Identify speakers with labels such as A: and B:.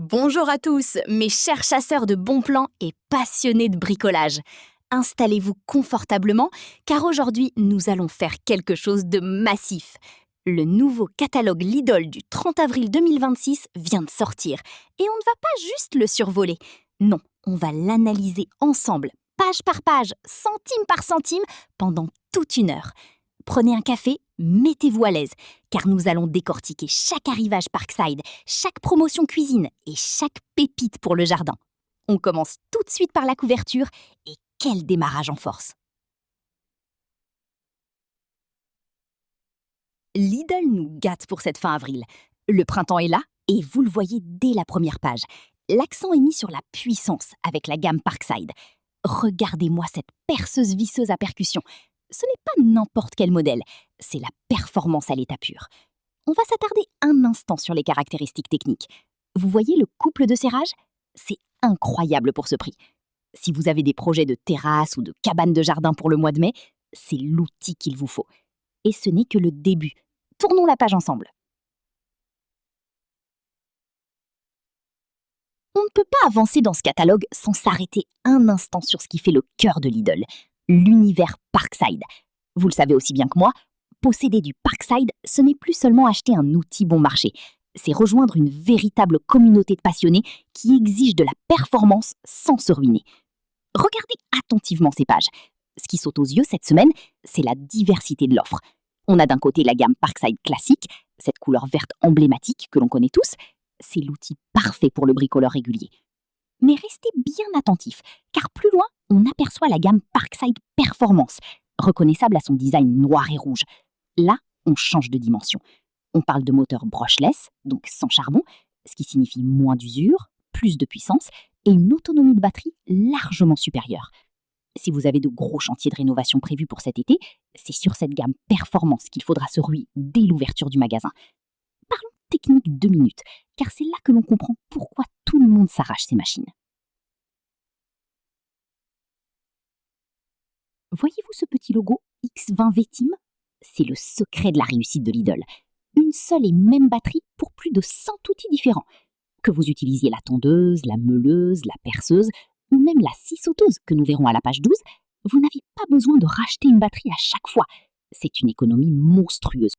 A: Bonjour à tous, mes chers chasseurs de bons plans et passionnés de bricolage. Installez-vous confortablement car aujourd'hui nous allons faire quelque chose de massif. Le nouveau catalogue Lidl du 30 avril 2026 vient de sortir et on ne va pas juste le survoler. Non, on va l'analyser ensemble, page par page, centime par centime, pendant toute une heure. Prenez un café, mettez-vous à l'aise, car nous allons décortiquer chaque arrivage Parkside, chaque promotion cuisine et chaque pépite pour le jardin. On commence tout de suite par la couverture et quel démarrage en force! Lidl nous gâte pour cette fin avril. Le printemps est là et vous le voyez dès la première page. L'accent est mis sur la puissance avec la gamme Parkside. Regardez-moi cette perceuse visseuse à percussion. Ce n'est pas n'importe quel modèle, c'est la performance à l'état pur. On va s'attarder un instant sur les caractéristiques techniques. Vous voyez le couple de serrage? C'est incroyable pour ce prix. Si vous avez des projets de terrasse ou de cabane de jardin pour le mois de mai, c'est l'outil qu'il vous faut. Et ce n'est que le début. Tournons la page ensemble. On ne peut pas avancer dans ce catalogue sans s'arrêter un instant sur ce qui fait le cœur de Lidl, l'univers Parkside. Vous le savez aussi bien que moi, posséder du Parkside, ce n'est plus seulement acheter un outil bon marché, c'est rejoindre une véritable communauté de passionnés qui exige de la performance sans se ruiner. Regardez attentivement ces pages. Ce qui saute aux yeux cette semaine, c'est la diversité de l'offre. On a d'un côté la gamme Parkside classique, cette couleur verte emblématique que l'on connaît tous. C'est l'outil parfait pour le bricoleur régulier. Mais restez bien attentifs, car plus loin, on aperçoit la gamme Parkside Performance, reconnaissable à son design noir et rouge. Là, on change de dimension. On parle de moteur brushless, donc sans charbon, ce qui signifie moins d'usure, plus de puissance et une autonomie de batterie largement supérieure. Si vous avez de gros chantiers de rénovation prévus pour cet été, c'est sur cette gamme Performance qu'il faudra se ruer dès l'ouverture du magasin. Parlons technique 2 minutes, car c'est là que l'on comprend pourquoi tout le monde s'arrache ces machines. Voyez-vous ce petit logo X20 V-Team? C'est le secret de la réussite de Lidl. Une seule et même batterie pour plus de 100 outils différents. Que vous utilisiez la tondeuse, la meuleuse, la perceuse ou même la scie sauteuse que nous verrons à la page 12, vous n'avez pas besoin de racheter une batterie à chaque fois. C'est une économie monstrueuse.